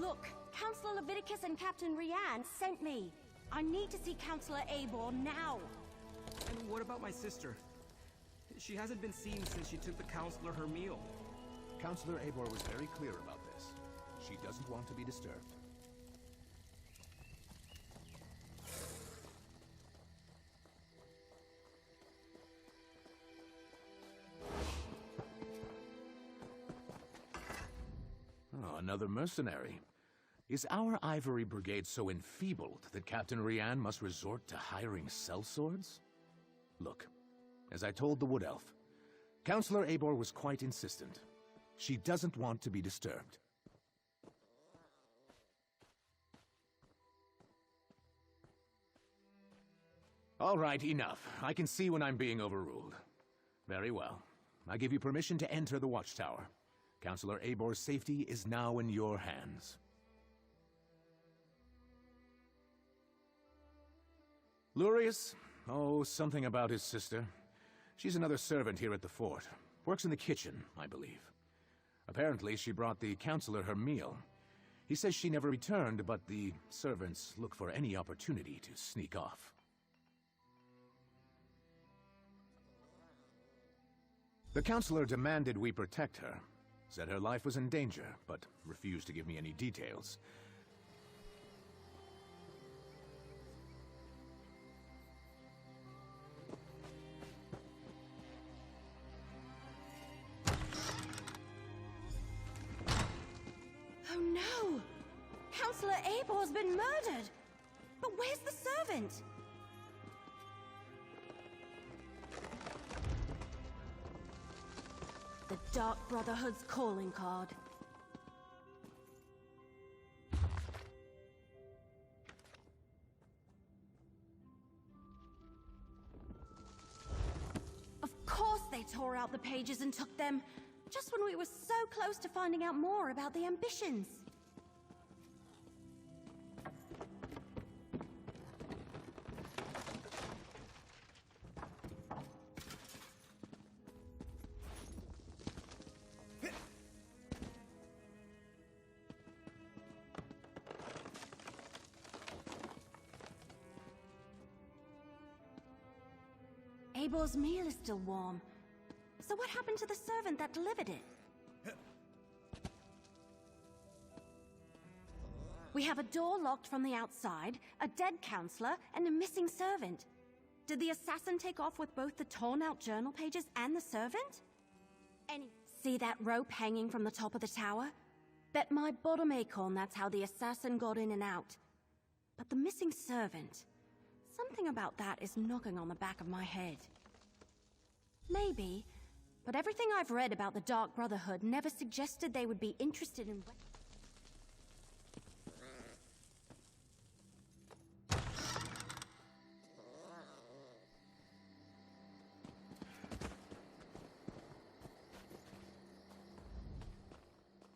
Look, Counselor Leviticus and Captain Rianne sent me. I need to see Counselor Abor now. And what about my sister? She hasn't been seen since she took the Counselor her meal. Counselor Abor was very clear about this. She doesn't want to be disturbed. Oh, another mercenary. Is our Ivory Brigade so enfeebled that Captain Rianne must resort to hiring sellswords? Look, as I told the Wood Elf, Counselor Abor was quite insistent. She doesn't want to be disturbed. All right, enough. I can see when I'm being overruled. Very well. I give you permission to enter the watchtower. Counselor Abor's safety is now in your hands. Lurius? Oh, something about his sister. She's another servant here at the fort. Works in the kitchen, I believe. Apparently, she brought the counselor her meal. He says she never returned, but the servants look for any opportunity to sneak off. The counselor demanded we protect her. Said her life was in danger, but refused to give me any details. Oh no! Counselor Abor's been murdered! But where's the servant? The Dark Brotherhood's calling card. Of course they tore out the pages and took them, just when we were so close to finding out more about the ambitions. Abor's meal is still warm. So what happened to the servant that delivered it? We have a door locked from the outside, a dead counselor, and a missing servant. Did the assassin take off with both the torn-out journal pages and the servant? See that rope hanging from the top of the tower? Bet my bottom acorn that's how the assassin got in and out. But the missing servant... something about that is knocking on the back of my head. Maybe, but everything I've read about the Dark Brotherhood never suggested they would be interested in...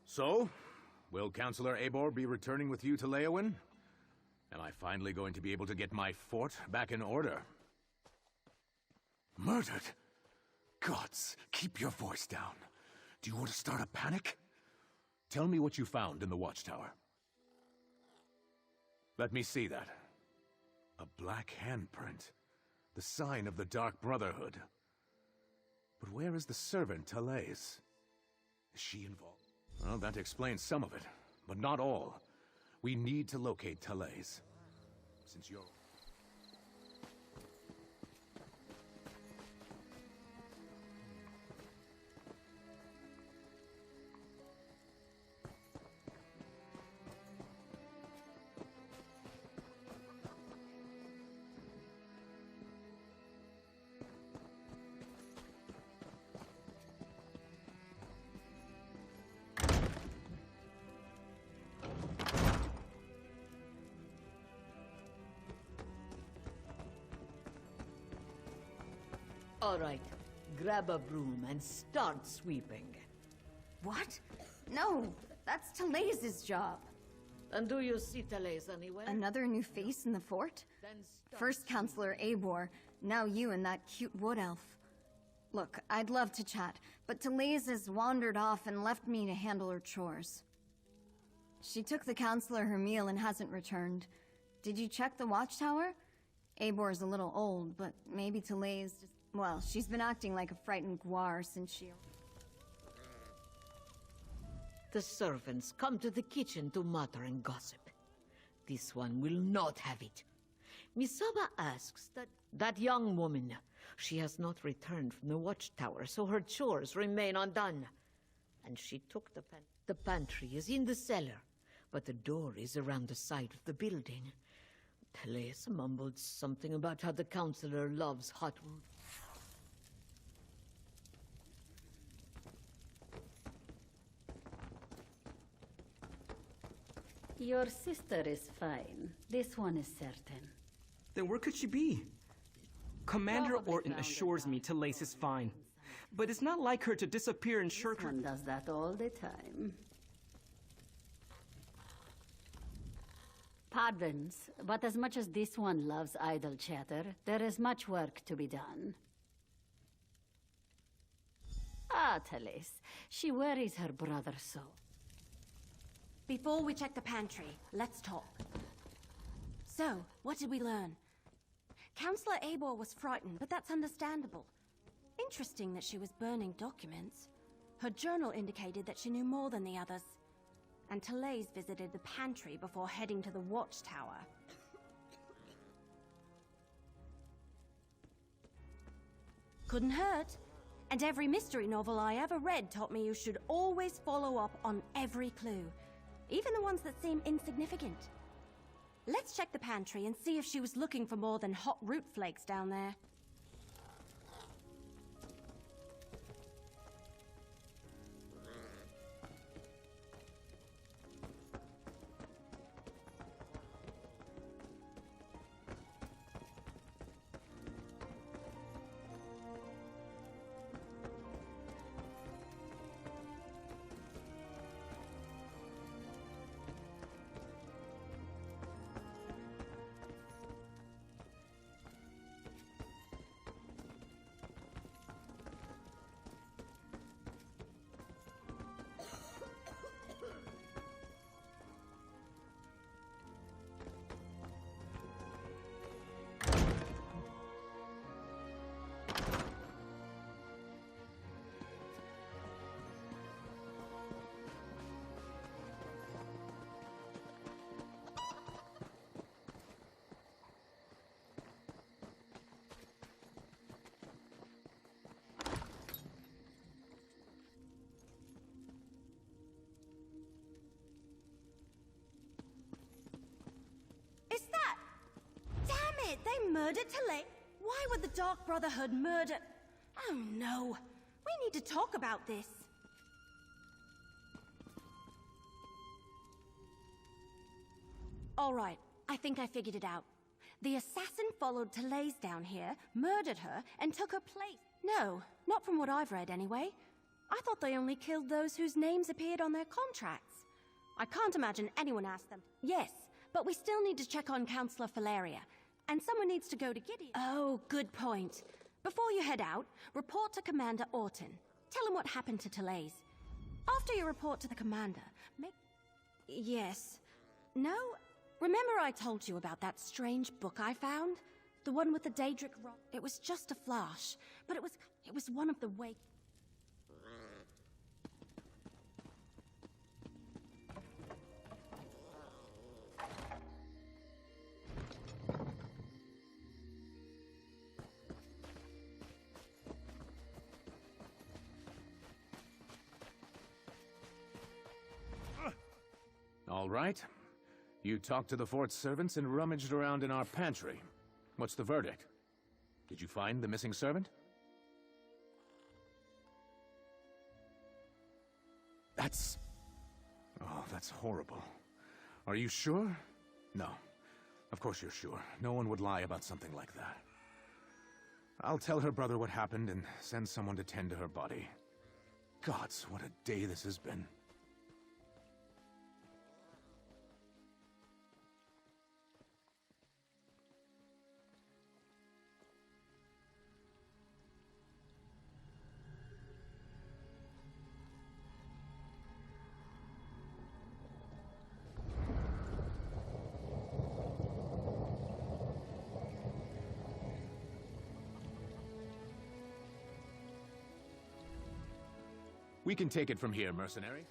So, will Counselor Abor be returning with you to Leowyn? Am I finally going to be able to get my fort back in order? Murdered? Gods, keep your voice down. Do you want to start a panic? Tell me what you found in the watchtower. Let me see that. A black handprint. The sign of the Dark Brotherhood. But where is the servant, Talais? Is she involved? Well, that explains some of it, but not all. We need to locate Talais. Since you're... All right, grab a broom and start sweeping. What? No, that's Talais's job. And do you see Talais anywhere? Another new face in the fort? Then start First Counselor Abor, now you and that cute wood elf. Look, I'd love to chat, but Talais has wandered off and left me to handle her chores. She took the counselor her meal and hasn't returned. Did you check the watchtower? Ebor's a little old, but maybe Talay's just... Well, she's been acting like a frightened guar since she... The servants come to the kitchen to mutter and gossip. This one will not have it. Misaba asks that young woman. She has not returned from the watchtower, so her chores remain undone. And she took the pantry is in the cellar, but the door is around the side of the building. Teles mumbled something about how the counselor loves hot wood. Your sister is fine. This one is certain. Then where could she be? Commander Probably Orton found assures me Talace is fine. But it's not like her to disappear and shirk This her... one does that all the time. Pardons, but as much as this one loves idle chatter, there is much work to be done. Ah, Talise, she worries her brother so. Before we check the pantry, let's talk. So, what did we learn? Counselor Eibor was frightened, but that's understandable. Interesting that she was burning documents. Her journal indicated that she knew more than the others. And Talaise visited the pantry before heading to the watchtower. Couldn't hurt. And every mystery novel I ever read taught me you should always follow up on every clue, even the ones that seem insignificant. Let's check the pantry and see if she was looking for more than hot root flakes down there. They murdered Talace? Why would the Dark Brotherhood murder... Oh no. We need to talk about this. All right, I think I figured it out. The assassin followed Talace down here, murdered her, and took her place. No, not from what I've read anyway. I thought they only killed those whose names appeared on their contracts. I can't imagine anyone asked them. Yes, but we still need to check on Counselor Valeria. And someone needs to go to Gideon. Oh, good point. Before you head out, report to Commander Orton. Tell him what happened to Talace. After you report to the commander, make... Yes. No? Remember I told you about that strange book I found? The one with the Daedric rock? It was just a flash, but it was one of the wake... All right. You talked to the fort's servants and rummaged around in our pantry. What's the verdict? Did you find the missing servant? That's... Oh, that's horrible. Are you sure? No. Of course you're sure. No one would lie about something like that. I'll tell her brother what happened and send someone to tend to her body. Gods, what a day this has been. We can take it from here, mercenary.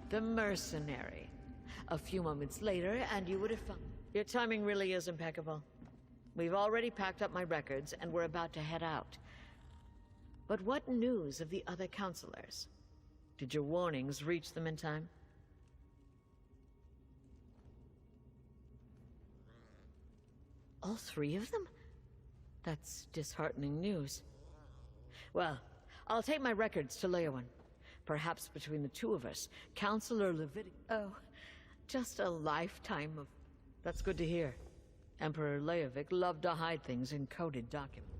The mercenary. A few moments later, and you would have found... Your timing really is impeccable. We've already packed up my records, and we're about to head out. But what news of the other counselors? Did your warnings reach them in time? All three of them? That's disheartening news. Well, I'll take my records to Leowen. Perhaps between the two of us, Counselor Levitic... Oh, just a lifetime of... That's good to hear. Emperor Leovic loved to hide things in coded documents.